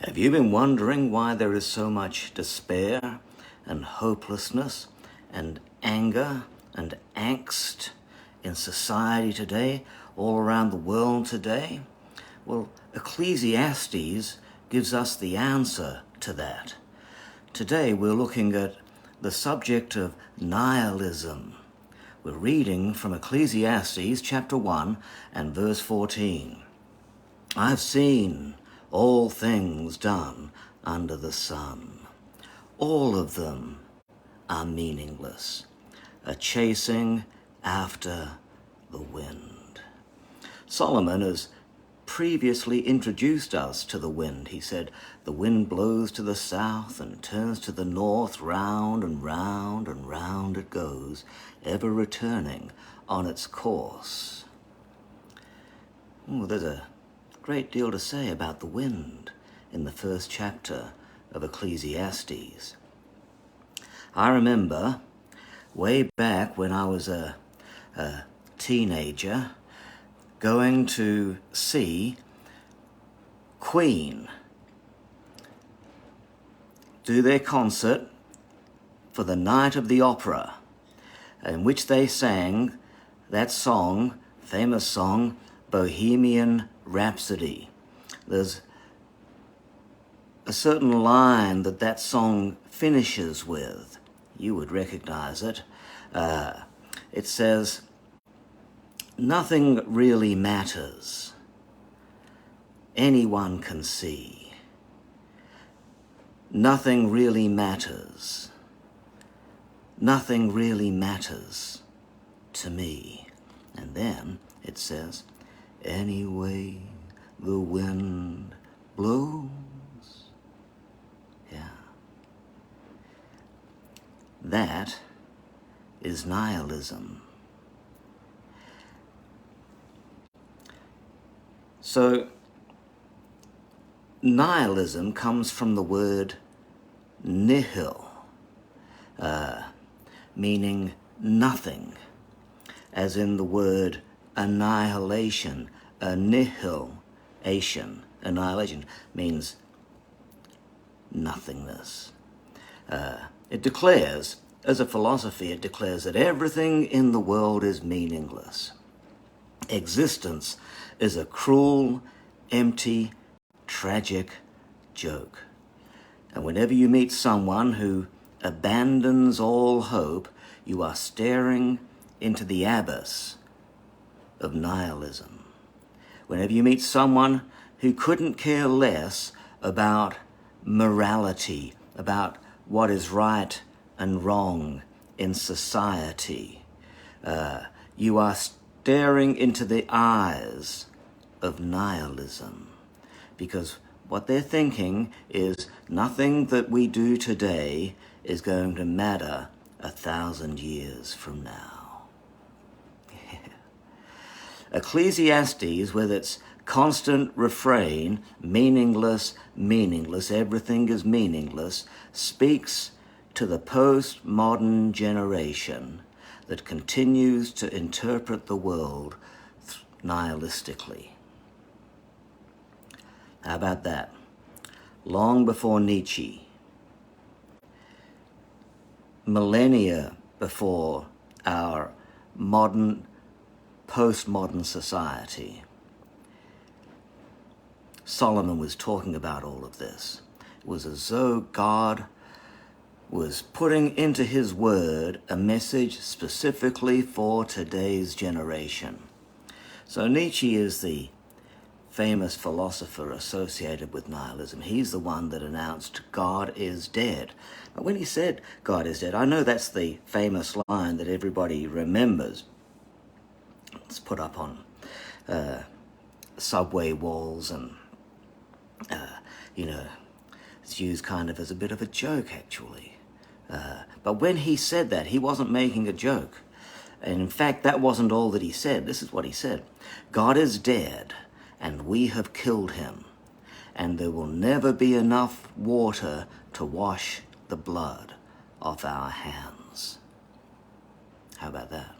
Have you been wondering why there is so much despair and hopelessness and anger and angst in society today, all around the world today? Well, Ecclesiastes gives us the answer to that. Today we're looking at the subject of nihilism. We're reading from Ecclesiastes chapter 1 and verse 14. I've seen all things done under the sun. All of them are meaningless, a chasing after the wind. Solomon has previously introduced us to the wind. He said, the wind blows to the south and turns to the north, round and round and round it goes, ever returning on its course. There's a great deal to say about the wind in the first chapter of Ecclesiastes. I remember way back when I was a teenager going to see Queen do their concert for the night of the opera, in which they sang that song, famous song, Bohemian Rhapsody. There's a certain line that song finishes with. You would recognize it. It says, nothing really matters. Anyone can see. Nothing really matters. Nothing really matters to me. And then it says, anyway the wind blows. Yeah. That is nihilism. So, nihilism comes from the word nihil, meaning nothing, as in the word annihilation. Annihilation means nothingness. It declares, as a philosophy, it declares that everything in the world is meaningless. Existence is a cruel, empty, tragic joke. And whenever you meet someone who abandons all hope, you are staring into the abyss of nihilism. Whenever you meet someone who couldn't care less about morality, about what is right and wrong in society, you are staring into the eyes of nihilism, because what they're thinking is nothing that we do today is going to matter 1,000 years from now. Ecclesiastes, with its constant refrain, meaningless, meaningless, everything is meaningless, speaks to the postmodern generation that continues to interpret the world nihilistically. How about that? Long before Nietzsche, millennia before our postmodern society, Solomon was talking about all of this. It was as though God was putting into his word a message specifically for today's generation. So Nietzsche is the famous philosopher associated with nihilism. He's the one that announced God is dead. But when he said God is dead, I know that's the famous line that everybody remembers. It's put up on subway walls and, it's used kind of as a bit of a joke, actually. But when he said that, he wasn't making a joke. And in fact, that wasn't all that he said. This is what he said. God is dead, and we have killed him, and there will never be enough water to wash the blood off our hands. How about that?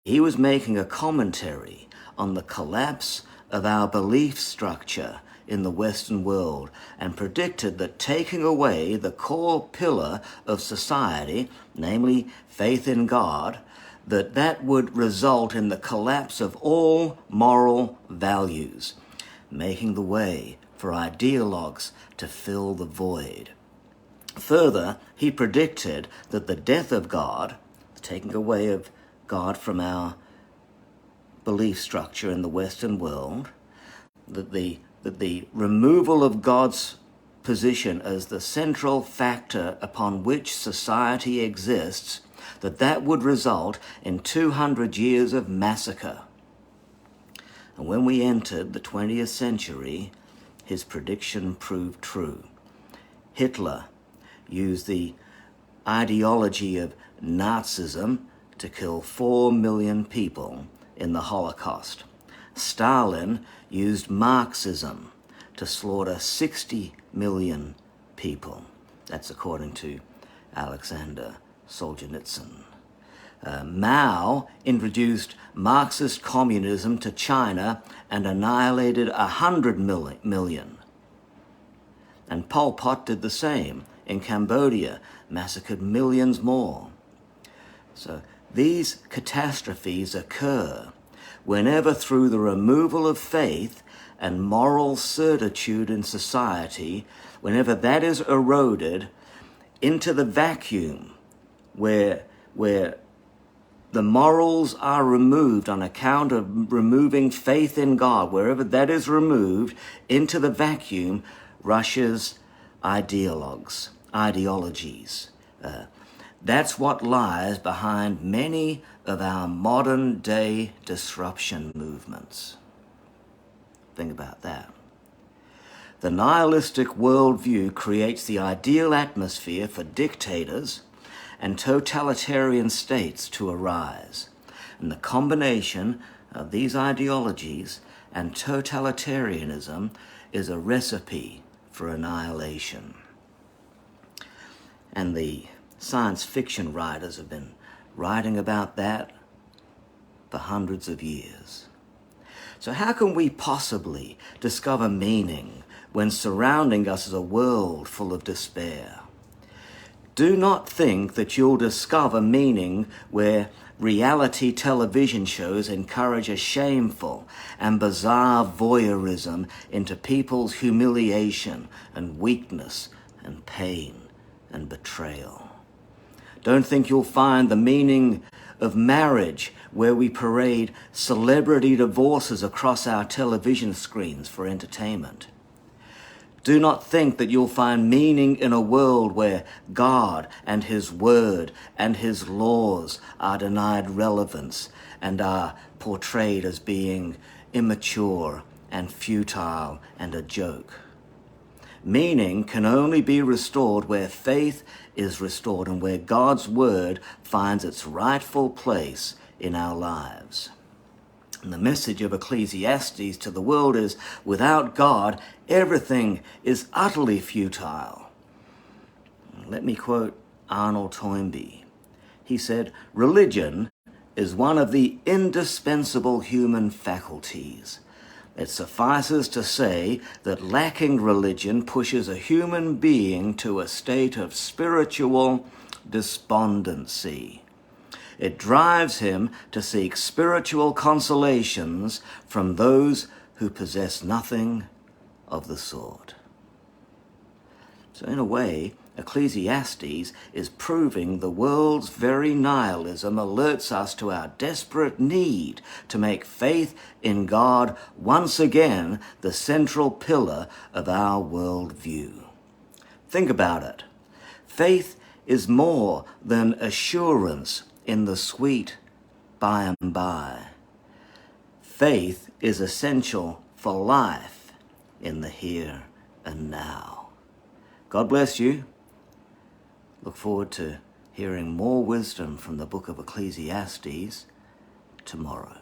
He was making a commentary on the collapse of our belief structure in the Western world and predicted that taking away the core pillar of society, namely faith in God, that would result in the collapse of all moral values, making the way for ideologues to fill the void. Further, he predicted that the death of God, the taking away of God from our belief structure in the Western world, that the removal of God's position as the central factor upon which society exists, that would result in 200 years of massacre. And when we entered the 20th century, his prediction proved true. Hitler used the ideology of Nazism to kill 4 million people in the Holocaust. Stalin used Marxism to slaughter 60 million people. That's according to Alexander Solzhenitsyn. Mao introduced Marxist communism to China and annihilated 100 million. And Pol Pot did the same in Cambodia, massacred millions more. So these catastrophes occur whenever, through the removal of faith and moral certitude in society, whenever that is eroded into the vacuum where the morals are removed on account of removing faith in God, wherever that is removed, into the vacuum rushes ideologies. That's what lies behind many of our modern day disruption movements. Think about that. The nihilistic worldview creates the ideal atmosphere for dictators and totalitarian states to arise. And the combination of these ideologies and totalitarianism is a recipe for annihilation. And the science fiction writers have been writing about that for hundreds of years. So how can we possibly discover meaning when surrounding us is a world full of despair? Do not think that you'll discover meaning where reality television shows encourage a shameful and bizarre voyeurism into people's humiliation and weakness and pain and betrayal. Don't think you'll find the meaning of marriage where we parade celebrity divorces across our television screens for entertainment. Do not think that you'll find meaning in a world where God and His Word and His laws are denied relevance and are portrayed as being immature and futile and a joke. Meaning can only be restored where faith is restored and where God's Word finds its rightful place in our lives. And the message of Ecclesiastes to the world is, without God, everything is utterly futile. Let me quote Arnold Toynbee. He said, "Religion is one of the indispensable human faculties. It suffices to say that lacking religion pushes a human being to a state of spiritual despondency. It drives him to seek spiritual consolations from those who possess nothing of the sort." So in a way, Ecclesiastes is proving the world's very nihilism alerts us to our desperate need to make faith in God once again the central pillar of our worldview. Think about it. Faith is more than assurance in the sweet by and by. Faith is essential for life in the here and now. God bless you. Look forward to hearing more wisdom from the book of Ecclesiastes tomorrow.